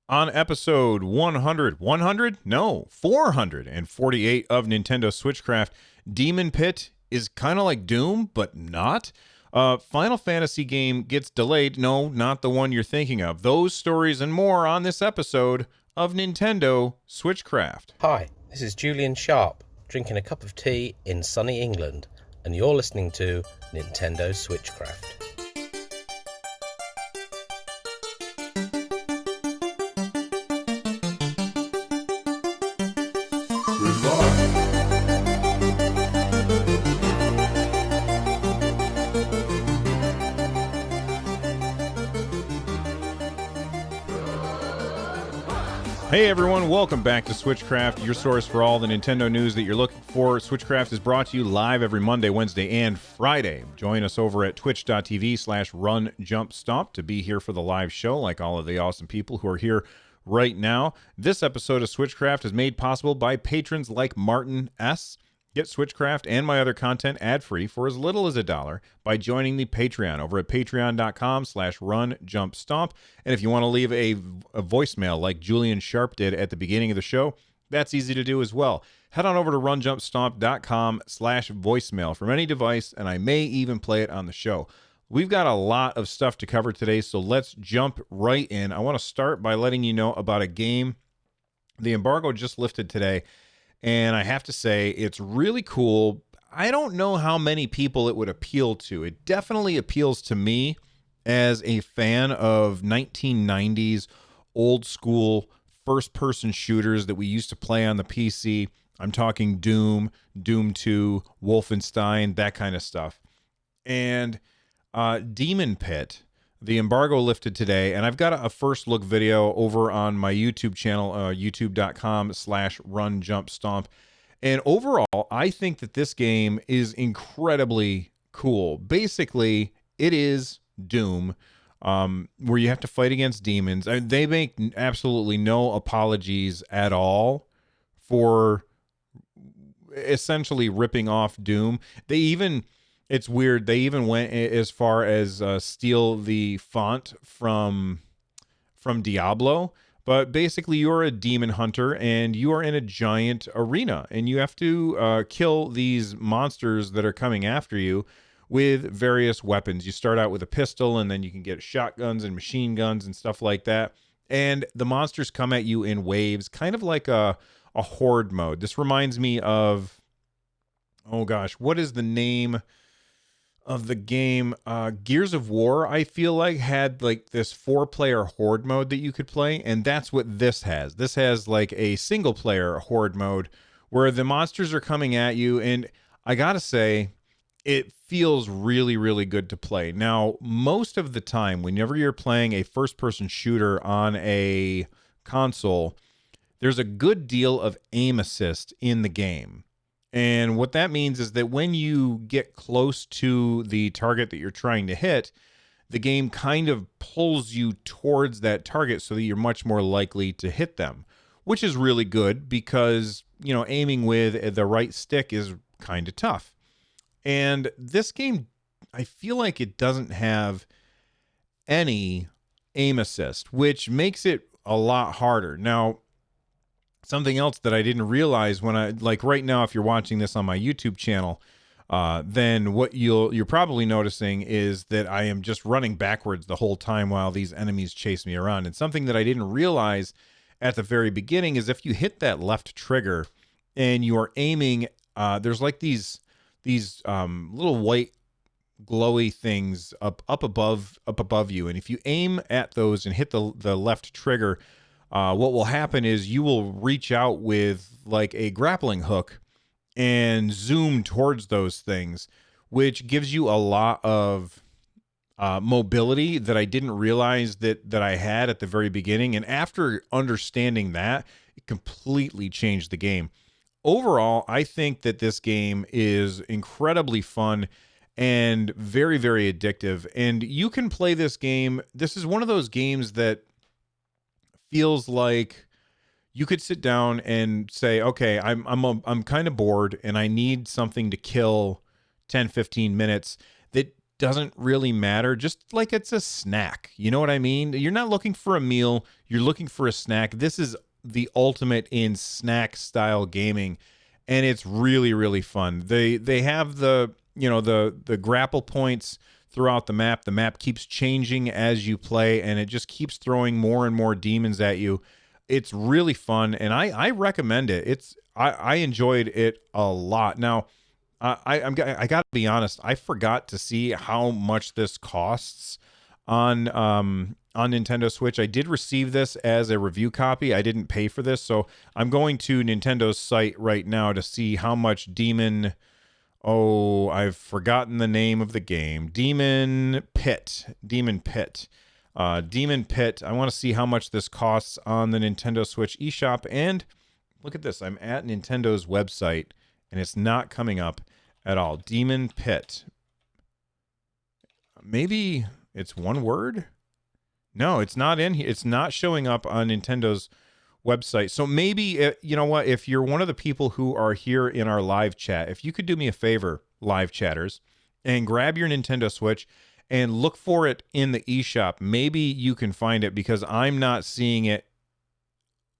On episode 100, no, 448 of Nintendo SwitchCraft, Demon Pit is kind of like Doom, but not. Final Fantasy game gets delayed. No, not the one you're thinking of. Those stories and more on this episode of Nintendo SwitchCraft. Hi, this is Julian Sharp, drinking a cup of tea in sunny England, and you're listening to Nintendo SwitchCraft. Hey everyone, welcome back to SwitchCraft, your source for all the Nintendo news that you're looking for. SwitchCraft is brought to you live every Monday, Wednesday, and Friday. Join us over at twitch.tv/runjumpstomp to be here for the live show, like all of the awesome people who are here right now. This episode of SwitchCraft is made possible by patrons like Martin S. Get SwitchCraft and my other content ad-free for as little as $1 by joining the Patreon over at patreon.com/runjumpstomp. And if you want to leave a voicemail like Julian Sharp did at the beginning of the show, that's easy to do as well. Head on over to runjumpstomp.com/voicemail from any device, and I may even play it on the show. We've got a lot of stuff to cover today, so let's jump right in. I want to start by letting you know about a game. The embargo just lifted today, and I have to say, it's really cool. I don't know how many people it would appeal to. It definitely appeals to me as a fan of 1990s old school first-person shooters that we used to play on the PC. I'm talking Doom, Doom 2, Wolfenstein, that kind of stuff. And Demon Pit, the embargo lifted today, and I've got a first look video over on my YouTube channel, youtube.com/runjumpstomp. And overall, I think that this game is incredibly cool. Basically, it is Doom, where you have to fight against demons. They make absolutely no apologies at all for essentially ripping off Doom. It's weird. They even went as far as steal the font from Diablo. But basically, you're a demon hunter, and you are in a giant arena, and you have to kill these monsters that are coming after you with various weapons. You start out with a pistol, and then you can get shotguns and machine guns and stuff like that. And the monsters come at you in waves, kind of like a horde mode. This reminds me of, oh gosh, what is the name of the game? Gears of War, I feel like, had like this 4-player horde mode that you could play, and that's what this has. This has like a single-player horde mode where the monsters are coming at you, and I gotta say, it feels really, really good to play. Now, most of the time, whenever you're playing a first-person shooter on a console, there's a good deal of aim assist in the game. And what that means is that when you get close to the target that you're trying to hit, the game kind of pulls you towards that target so that you're much more likely to hit them, which is really good because, you know, aiming with the right stick is kind of tough. And this game, I feel like it doesn't have any aim assist, which makes it a lot harder. Now, something else that I didn't realize when like right now, if you're watching this on my YouTube channel, then what you're probably noticing is that I am just running backwards the whole time while these enemies chase me around. And something that I didn't realize at the very beginning is if you hit that left trigger and you are aiming, there's like these little white glowy things up above you, and if you aim at those and hit the left trigger, what will happen is you will reach out with like a grappling hook and zoom towards those things, which gives you a lot of mobility that I didn't realize that I had at the very beginning. And after understanding that, it completely changed the game. Overall, I think that this game is incredibly fun and very, very addictive. And you can play this game. This is one of those games that feels like you could sit down and say, okay, I'm kind of bored and I need something to kill 10, 15 minutes that doesn't really matter. Just like it's a snack. You know what I mean? You're not looking for a meal. You're looking for a snack. This is the ultimate in snack style gaming, and it's really, really fun. They have the grapple points throughout the map. The map keeps changing as you play, and it just keeps throwing more and more demons at you. It's really fun, and I recommend it. I enjoyed it a lot. Now, I got to be honest. I forgot to see how much this costs on Nintendo Switch. I did receive this as a review copy. I didn't pay for this, so I'm going to Nintendo's site right now to see how much Demon. Oh, I've forgotten the name of the game. Demon Pit. Demon Pit. Demon Pit. I want to see how much this costs on the Nintendo Switch eShop. And look at this. I'm at Nintendo's website, and it's not coming up at all. Demon Pit. Maybe it's one word? No, it's not in here. It's not showing up on Nintendo's website. So maybe, you know what, if you're one of the people who are here in our live chat, if you could do me a favor, live chatters, and grab your Nintendo Switch and look for it in the eShop. Maybe you can find it, because I'm not seeing it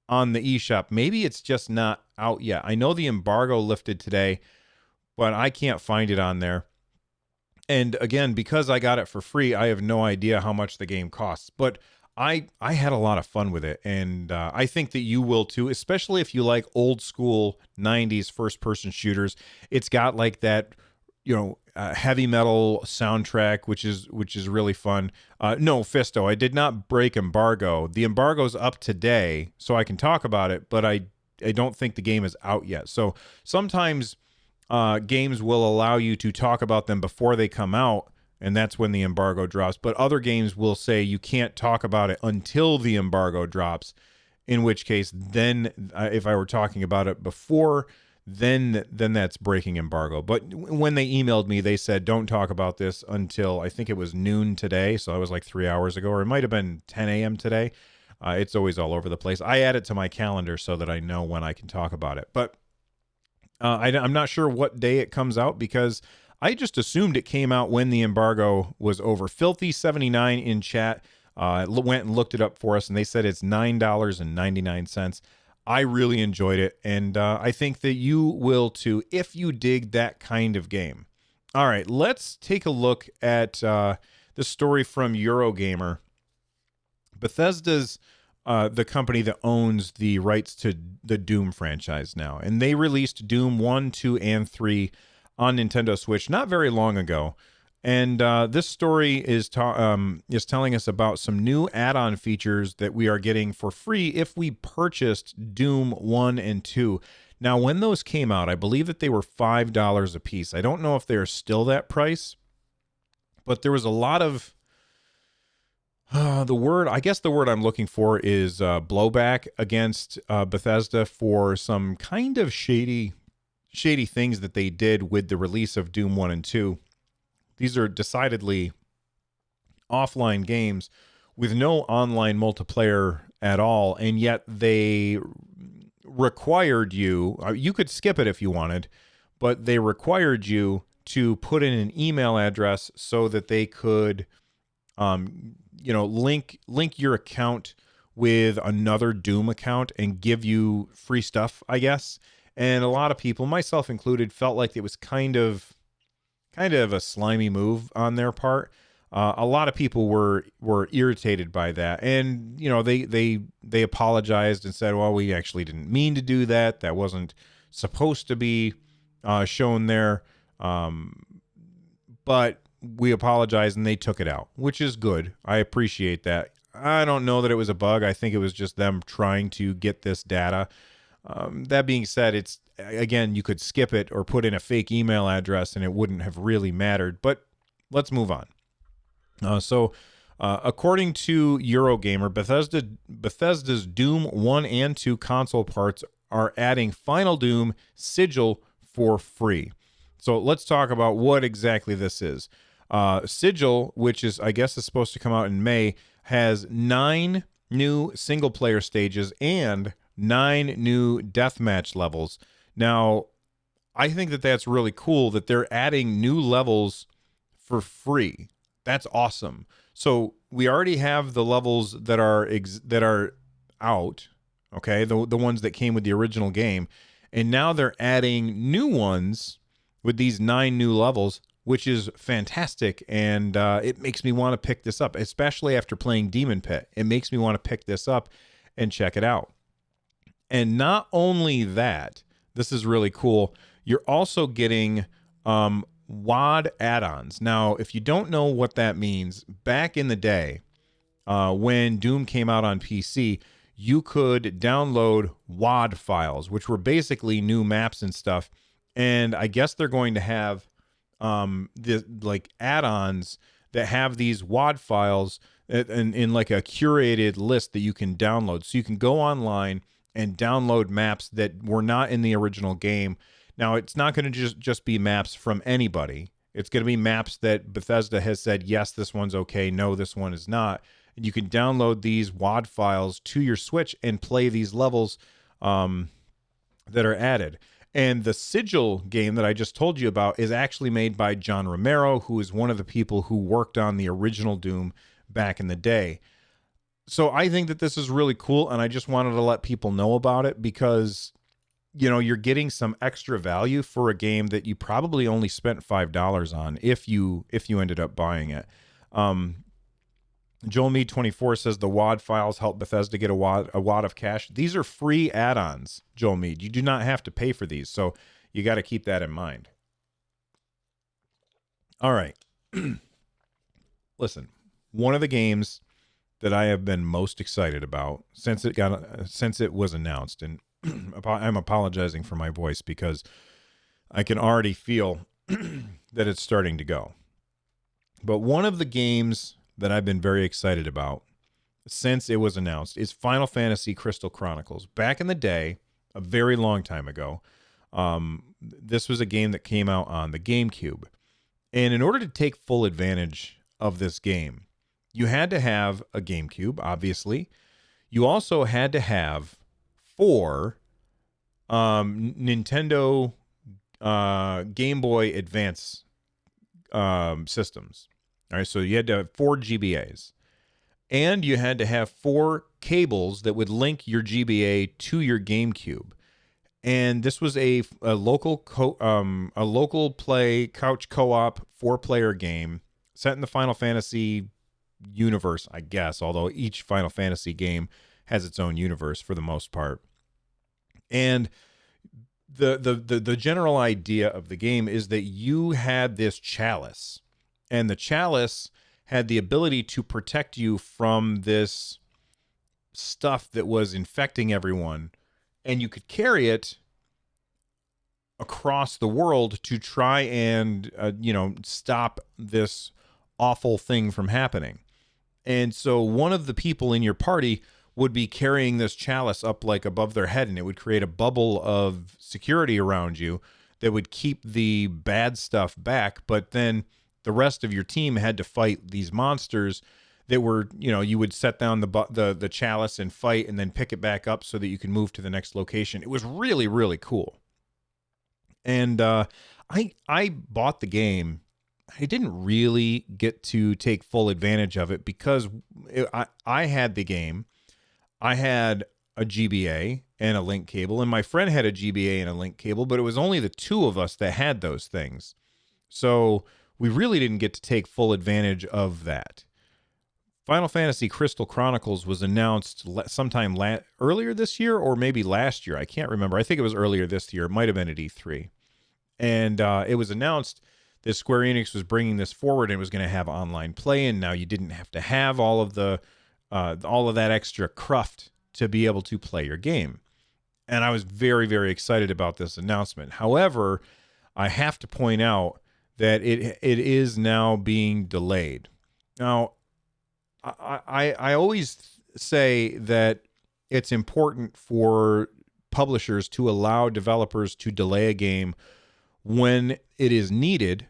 on the eShop. Maybe it's just not out yet. I know the embargo lifted today, but I can't find it on there. And again, because I got it for free, I have no idea how much the game costs. But I had a lot of fun with it, and I think that you will too, especially if you like old school 90s first-person shooters. It's got like that, heavy metal soundtrack, which is really fun. No, Fisto, I did not break embargo. The embargo's up today, so I can talk about it, but I don't think the game is out yet. So sometimes games will allow you to talk about them before they come out, and that's when the embargo drops. But other games will say you can't talk about it until the embargo drops, in which case then if I were talking about it before, then that's breaking embargo. But when they emailed me, they said don't talk about this until, I think it was noon today, so that was like 3 hours ago, or it might have been 10 a.m. today. It's always all over the place. I add it to my calendar so that I know when I can talk about it. But I'm not sure what day it comes out, because I just assumed it came out when the embargo was over. Filthy79 in chat went and looked it up for us, and they said it's $9.99. I really enjoyed it, and I think that you will too if you dig that kind of game. All right, let's take a look at the story from Eurogamer. Bethesda's the company that owns the rights to the Doom franchise now, and they released Doom 1, 2, and 3 on Nintendo Switch not very long ago. And this story is telling us about some new add-on features that we are getting for free if we purchased Doom 1 and 2. Now, when those came out, I believe that they were $5 a piece. I don't know if they are still that price, but there was a lot of the word I'm looking for is blowback against Bethesda for some kind of shady things that they did with the release of Doom 1 and 2. These are decidedly offline games with no online multiplayer at all, and yet they required you could skip it if you wanted, but they required you to put in an email address so that they could link your account with another Doom account and give you free stuff, I guess. And a lot of people, myself included, felt like it was kind of a slimy move on their part. A lot of people were irritated by that, and they apologized and said, "Well, we actually didn't mean to do that. That wasn't supposed to be shown there." But we apologized, and they took it out, which is good. I appreciate that. I don't know that it was a bug. I think it was just them trying to get this data. That being said, again, you could skip it or put in a fake email address and it wouldn't have really mattered, but let's move on. According to Eurogamer, Bethesda's Doom 1 and 2 console parts are adding Final Doom Sigil for free. So let's talk about what exactly this is. Sigil, which is supposed to come out in May, has 9 new single-player stages and 9 new deathmatch levels. Now, I think that that's really cool that they're adding new levels for free. That's awesome. So we already have the levels that are out, okay, the ones that came with the original game, and now they're adding new ones with these 9 new levels, which is fantastic, and it makes me want to pick this up, especially after playing Demon Pit. It makes me want to pick this up and check it out. And not only that, this is really cool, you're also getting WAD add-ons. Now, if you don't know what that means, back in the day, when Doom came out on PC, you could download WAD files, which were basically new maps and stuff. And I guess they're going to have the like add-ons that have these WAD files in like a curated list that you can download. So you can go online and download maps that were not in the original game. Now, it's not going to just be maps from anybody. It's going to be maps that Bethesda has said, yes, this one's okay. No, this one is not. And you can download these WAD files to your Switch and play these levels that are added. And the Sigil game that I just told you about is actually made by John Romero, who is one of the people who worked on the original Doom back in the day. So I think that this is really cool, and I just wanted to let people know about it because, you know, you're getting some extra value for a game that you probably only spent $5 on if you ended up buying it. Joel Mead 24 says the WAD files help Bethesda get a wad of cash. These are free add-ons, Joel Mead. You do not have to pay for these, so you got to keep that in mind. All right. Listen, one of the games that I have been most excited about since it was announced, and I'm apologizing for my voice because I can already feel that it's starting to go. But one of the games that I've been very excited about since it was announced is Final Fantasy Crystal Chronicles. Back in the day, a very long time ago, this was a game that came out on the GameCube. And in order to take full advantage of this game, you had to have a GameCube, obviously. You also had to have 4 Nintendo Game Boy Advance systems. All right, so you had to have 4 GBAs. And you had to have 4 cables that would link your GBA to your GameCube. And this was a local play couch co-op 4-player game set in the Final Fantasy universe, I guess, although each Final Fantasy game has its own universe for the most part. And the general idea of the game is that you had this chalice, and the chalice had the ability to protect you from this stuff that was infecting everyone, and you could carry it across the world to try and stop this awful thing from happening. And so one of the people in your party would be carrying this chalice up like above their head, and it would create a bubble of security around you that would keep the bad stuff back. But then the rest of your team had to fight these monsters that were, you would set down the chalice and fight and then pick it back up so that you can move to the next location. It was really, really cool. And I bought the game. I didn't really get to take full advantage of it because I had the game. I had a GBA and a link cable, and my friend had a GBA and a link cable, but it was only the 2 of us that had those things. So we really didn't get to take full advantage of that. Final Fantasy Crystal Chronicles was announced sometime earlier this year or maybe last year. I can't remember. I think it was earlier this year. It might have been at E3. And it was announced that Square Enix was bringing this forward and it was going to have online play, and now you didn't have to have all of that extra cruft to be able to play your game. And I was very, very excited about this announcement. However, I have to point out that it is now being delayed. Now, I always say that it's important for publishers to allow developers to delay a game when it is needed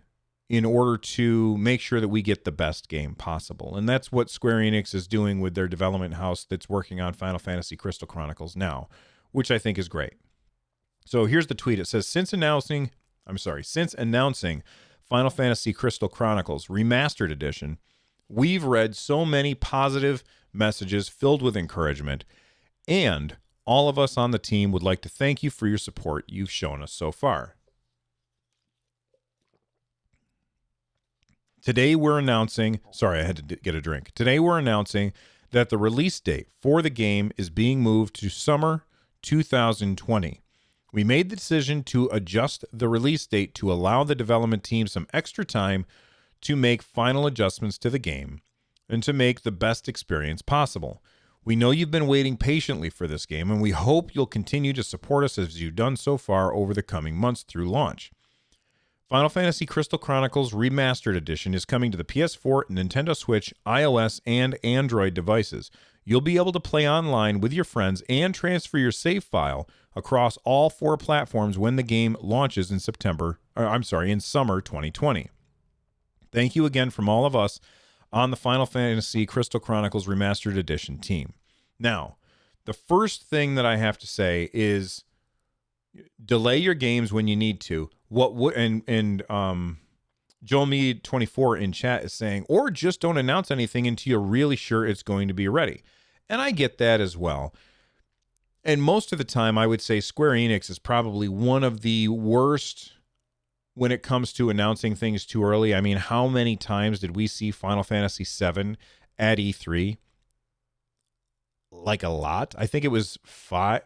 in order to make sure that we get the best game possible. And that's what Square Enix is doing with their development house that's working on Final Fantasy Crystal Chronicles now, which I think is great. So here's the tweet. It says, since announcing Final Fantasy Crystal Chronicles Remastered Edition, we've read so many positive messages filled with encouragement, and all of us on the team would like to thank you for your support you've shown us so far. Today we're announcing, sorry, I had to get a drink. Today we're announcing that the release date for the game is being moved to summer 2020. We made the decision to adjust the release date to allow the development team some extra time to make final adjustments to the game and to make the best experience possible. We know you've been waiting patiently for this game, and we hope you'll continue to support us as you've done so far over the coming months through launch. Final Fantasy Crystal Chronicles Remastered Edition is coming to the PS4, Nintendo Switch, iOS, and Android devices. You'll be able to play online with your friends and transfer your save file across all 4 platforms when the game launches in in summer 2020. Thank you again from all of us on the Final Fantasy Crystal Chronicles Remastered Edition team. Now, the first thing that I have to say is delay your games when you need to. Joel Mead 24 in chat is saying, or just don't announce anything until you're really sure it's going to be ready. And I get that as well. And most of the time, I would say Square Enix is probably one of the worst when it comes to announcing things too early. I mean, how many times did we see Final Fantasy VII at E3? Like a lot. I think it was 4.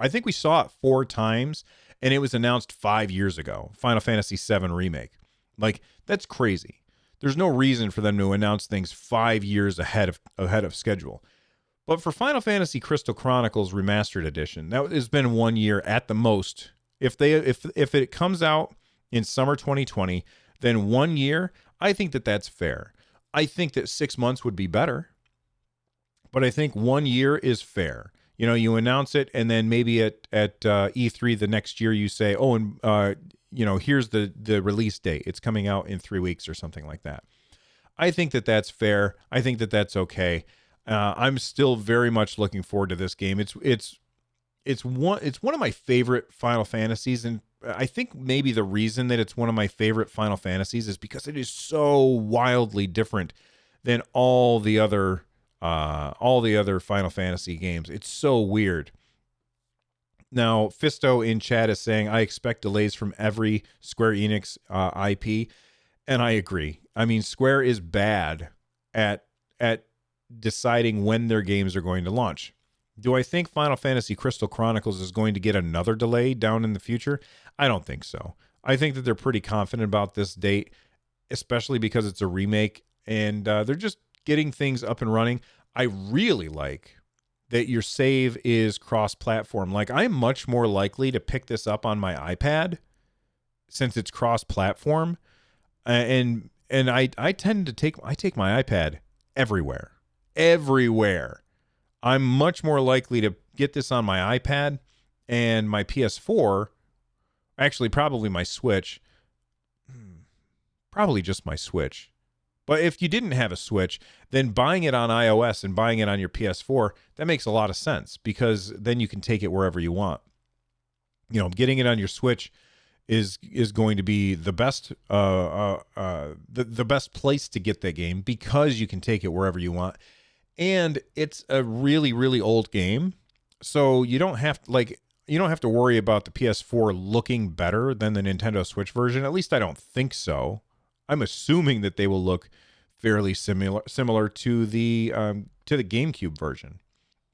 I think we saw it 4 times, and it was announced 5 years ago. Final Fantasy VII Remake. Like, that's crazy. There's no reason for them to announce things 5 years ahead of schedule. But for Final Fantasy Crystal Chronicles Remastered Edition, that has been 1 year at the most. If it comes out in summer 2020, then 1 year, I think that's fair. I think that 6 months would be better, but I think 1 year is fair. You know, you announce it, and then maybe at E3 the next year you say, here's the release date. It's coming out in 3 weeks or something like that. I think that's fair. I think that's okay. I'm still very much looking forward to this game. It's one of my favorite Final Fantasies, and I think maybe the reason that it's one of my favorite Final Fantasies is because it is so wildly different than all the other Final Fantasy games. It's so weird. Now, Fisto in chat is saying, I expect delays from every Square Enix IP, and I agree. I mean, Square is bad at deciding when their games are going to launch. Do I think Final Fantasy Crystal Chronicles is going to get another delay down in the future? I don't think so. I think that they're pretty confident about this date, especially because it's a remake, and they're just getting things up and running. I really like that your save is cross-platform. Like, I'm much more likely to pick this up on my iPad since it's cross-platform, and I tend to take my iPad everywhere. I'm much more likely to get this on my iPad and my PS4, actually probably my Switch, probably just my Switch. But if you didn't have a Switch, then buying it on iOS and buying it on your PS4, that makes a lot of sense because then you can take it wherever you want. You know, getting it on your Switch is going to be the best the best place to get that game because you can take it wherever you want. And it's a really, really old game, so you don't have to worry about the PS4 looking better than the Nintendo Switch version. At least I don't think so. I'm assuming that they will look fairly similar to the GameCube version.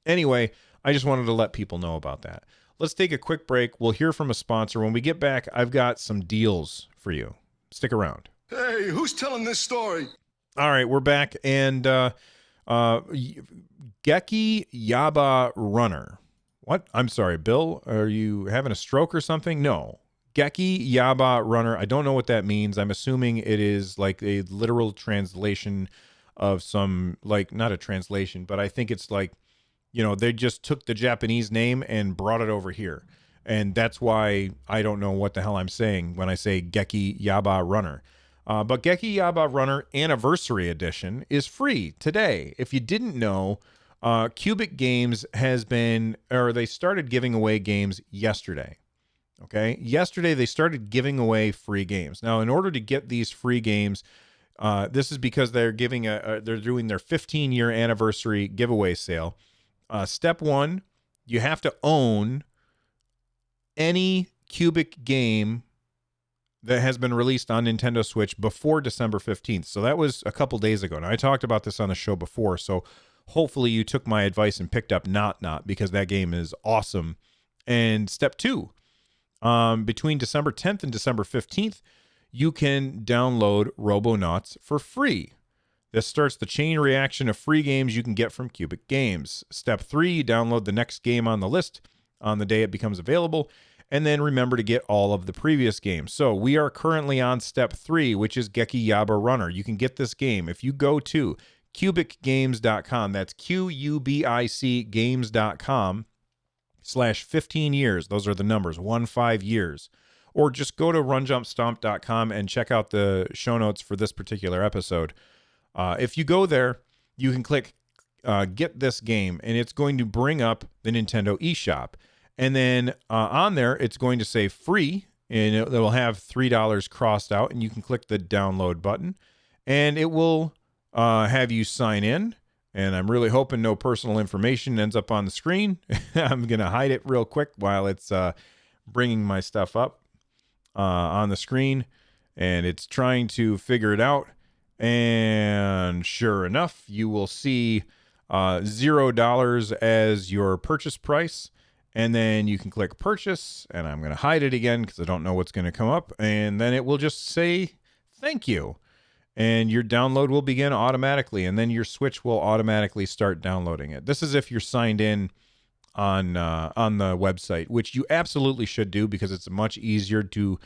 Anyway, I just wanted to let people know about that. Let's take a quick break. We'll hear from a sponsor. When we get back, I've got some deals for you. Stick around. Hey, who's telling this story? All right, we're back, and Geki Yaba Runner. What? I'm sorry, Bill. Are you having a stroke or something? No. Geki Yaba Runner. I don't know what that means. I'm assuming it is like a literal translation of some, like, not a translation, but I think it's like, you know, they just took the Japanese name and brought it over here. And that's why I don't know what the hell I'm saying when I say Geki Yaba Runner. But Geki Yaba Runner Anniversary Edition is free today. If you didn't know, Cubic Games they started giving away games yesterday. Okay. Yesterday, they started giving away free games. Now, in order to get these free games, this is because they're doing their 15-year anniversary giveaway sale. Step one, you have to own any Cubic game that has been released on Nintendo Switch before December 15th. So that was a couple days ago. Now, I talked about this on the show before, so hopefully you took my advice and picked up Not because that game is awesome. And step two, between December 10th and December 15th, you can download Robonauts for free. This starts the chain reaction of free games you can get from Cubic Games. Step 3, you download the next game on the list on the day it becomes available, and then remember to get all of the previous games. So we are currently on step 3, which is Geki Yaba Runner. You can get this game if you go to cubicgames.com. That's QUBIC games.com/15 years. Those are the numbers, 15 years. Or just go to runjumpstomp.com and check out the show notes for this particular episode. If you go there, you can click get this game, and it's going to bring up the Nintendo eShop. And then on there, it's going to say free, and it will have $3 crossed out, and you can click the download button, and it will have you sign in. And I'm really hoping no personal information ends up on the screen. I'm going to hide it real quick while it's bringing my stuff up on the screen, and it's trying to figure it out. And sure enough, you will see $0 as your purchase price. And then you can click purchase, and I'm going to hide it again because I don't know what's going to come up. And then it will just say thank you. And your download will begin automatically, and then your Switch will automatically start downloading it. This is if you're signed in on the website, which you absolutely should do because it's much easier to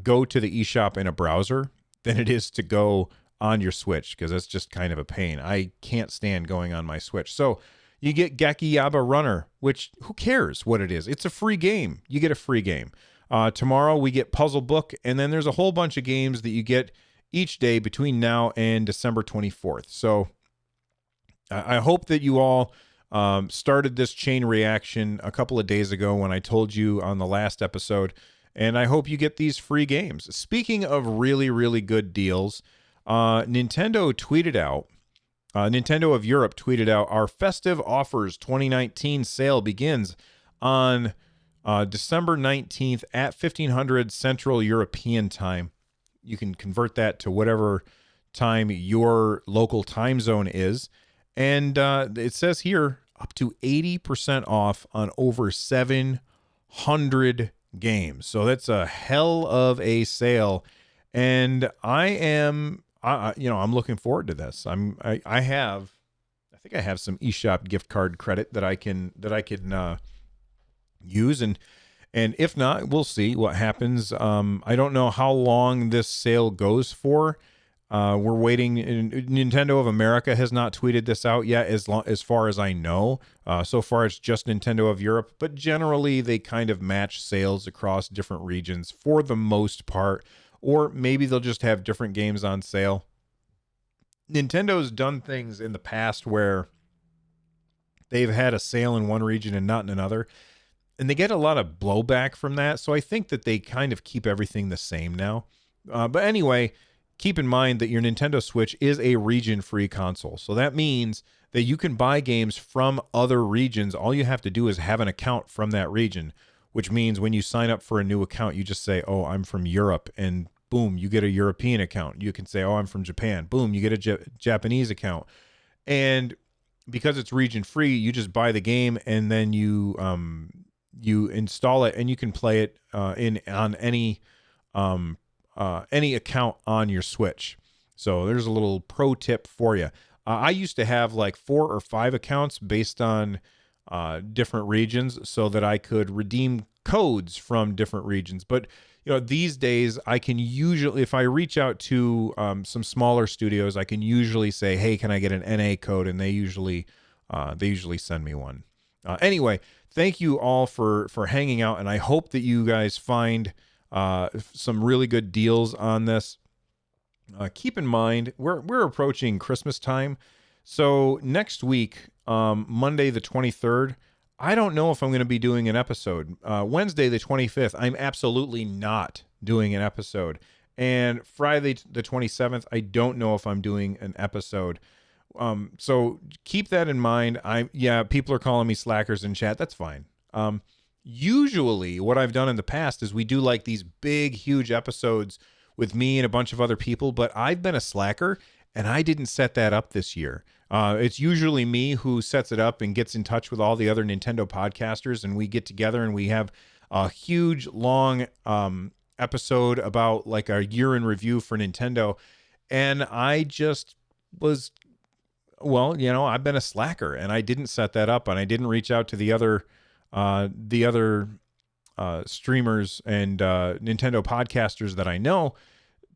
go to the eShop in a browser than it is to go on your Switch, because that's just kind of a pain. I can't stand going on my Switch. So you get Geki Yaba Runner, which who cares what it is? It's a free game. You get a free game. Tomorrow we get Puzzle Book, and then there's a whole bunch of games that you get each day between now and December 24th. So I hope that you all started this chain reaction a couple of days ago when I told you on the last episode, and I hope you get these free games. Speaking of really, really good deals, Nintendo of Europe tweeted out, our Festive Offers 2019 sale begins on December 19th at 1500 Central European Time. You can convert that to whatever time your local time zone is. And it says here up to 80% off on over 700 games. So that's a hell of a sale. And I'm looking forward to this. I think I have some eShop gift card credit that I can use, and if not, we'll see what happens. I don't know how long this sale goes for. We're waiting. Nintendo of America has not tweeted this out yet, as far as I know. So far, it's just Nintendo of Europe, but generally they kind of match sales across different regions for the most part. Or maybe they'll just have different games on sale. Nintendo's done things in the past where they've had a sale in one region and not in another, and they get a lot of blowback from that. So I think that they kind of keep everything the same now. But anyway, keep in mind that your Nintendo Switch is a region-free console. So that means that you can buy games from other regions. All you have to do is have an account from that region, which means when you sign up for a new account, you just say, oh, I'm from Europe, and boom, you get a European account. You can say, oh, I'm from Japan. Boom, you get a Japanese account. And because it's region-free, you just buy the game, and then you install it, and you can play it on any account on your Switch. So there's a little pro tip for you. I used to have like 4 or 5 accounts based on different regions so that I could redeem codes from different regions. But these days I can usually, if I reach out to some smaller studios, I can usually say, hey, can I get an NA code? And they usually send me one. Anyway, thank you all for hanging out, and I hope that you guys find some really good deals on this. Keep in mind, we're approaching Christmas time. So next week, Monday the 23rd, I don't know if I'm going to be doing an episode. Wednesday, the 25th, I'm absolutely not doing an episode. And Friday, the 27th, I don't know if I'm doing an episode. So keep that in mind. People are calling me slackers in chat. That's fine. Usually what I've done in the past is we do like these big, huge episodes with me and a bunch of other people, but I've been a slacker and I didn't set that up this year. It's usually me who sets it up and gets in touch with all the other Nintendo podcasters, and we get together and we have a huge, long episode about like our year in review for Nintendo. And I just was, I've been a slacker and I didn't set that up, and I didn't reach out to the other streamers and Nintendo podcasters that I know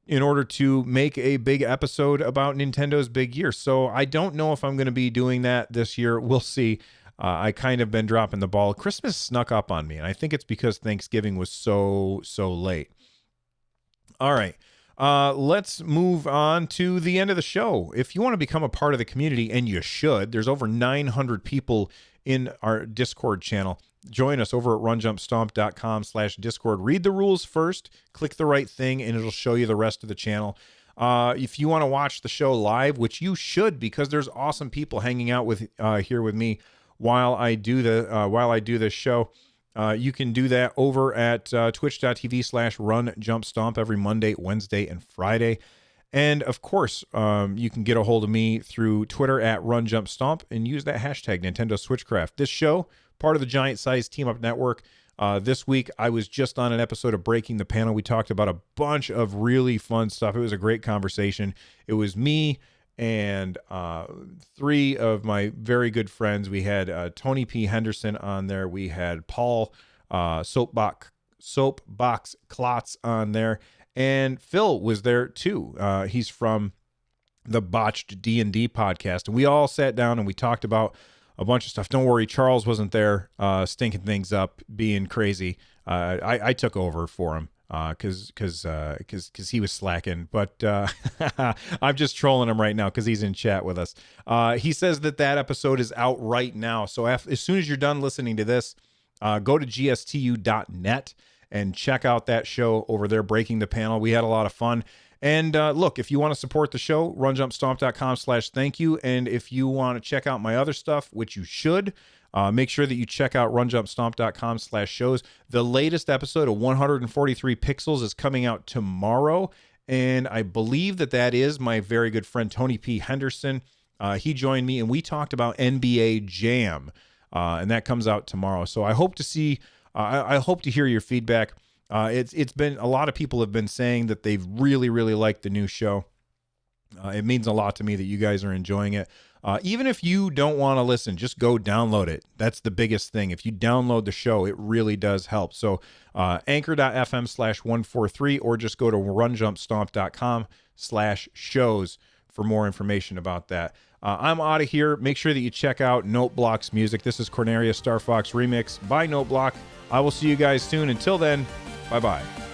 in order to make a big episode about Nintendo's big year. So I don't know if I'm going to be doing that this year. We'll see. I kind of been dropping the ball. Christmas snuck up on me, and I think it's because Thanksgiving was so late. All right. Let's move on to the end of the show. If you want to become a part of the community, and you should, there's over 900 people in our Discord channel. Join us over at runjumpstomp.com/Discord. Read the rules first, click the right thing, and it'll show you the rest of the channel. If you want to watch the show live, which you should, because there's awesome people hanging out with here with me while I do this show. You can do that over at twitch.tv/runjumpstomp every Monday, Wednesday, and Friday. And of course, you can get a hold of me through Twitter at runjumpstomp and use that hashtag Nintendo SwitchCraft. This show, part of the Giant Size Team Up Network. This week, I was just on an episode of Breaking the Panel. We talked about a bunch of really fun stuff. It was a great conversation. It was me and three of my very good friends. We had Tony P. Henderson on there. We had Paul Soapbox Klotz on there. And Phil was there too. He's from the Botched D&D podcast. And we all sat down and we talked about a bunch of stuff. Don't worry, Charles wasn't there stinking things up, being crazy. I took over for him because he was slacking. But I'm just trolling him right now because he's in chat with us. He says that episode is out right now. So as soon as you're done listening to this, go to gstu.net and check out that show over there, Breaking the Panel. We had a lot of fun. And look, if you want to support the show, runjumpstomp.com/thank-you. And if you want to check out my other stuff, which you should, make sure that you check out runjumpstomp.com/shows. The latest episode of 143 Pixels is coming out tomorrow. And I believe that is my very good friend, Tony P. Henderson. He joined me and we talked about NBA Jam. And that comes out tomorrow. So I hope to see... I hope to hear your feedback. It's been, a lot of people have been saying that they've really liked the new show. It means a lot to me that you guys are enjoying it. Even if you don't want to listen, just go download it. That's the biggest thing. If you download the show, it really does help. So anchor.fm/143 or just go to runjumpstomp.com/shows for more information about that. I'm out of here. Make sure that you check out Noteblock's music. This is Corneria Star Fox Remix by Noteblock. I will see you guys soon. Until then, bye-bye.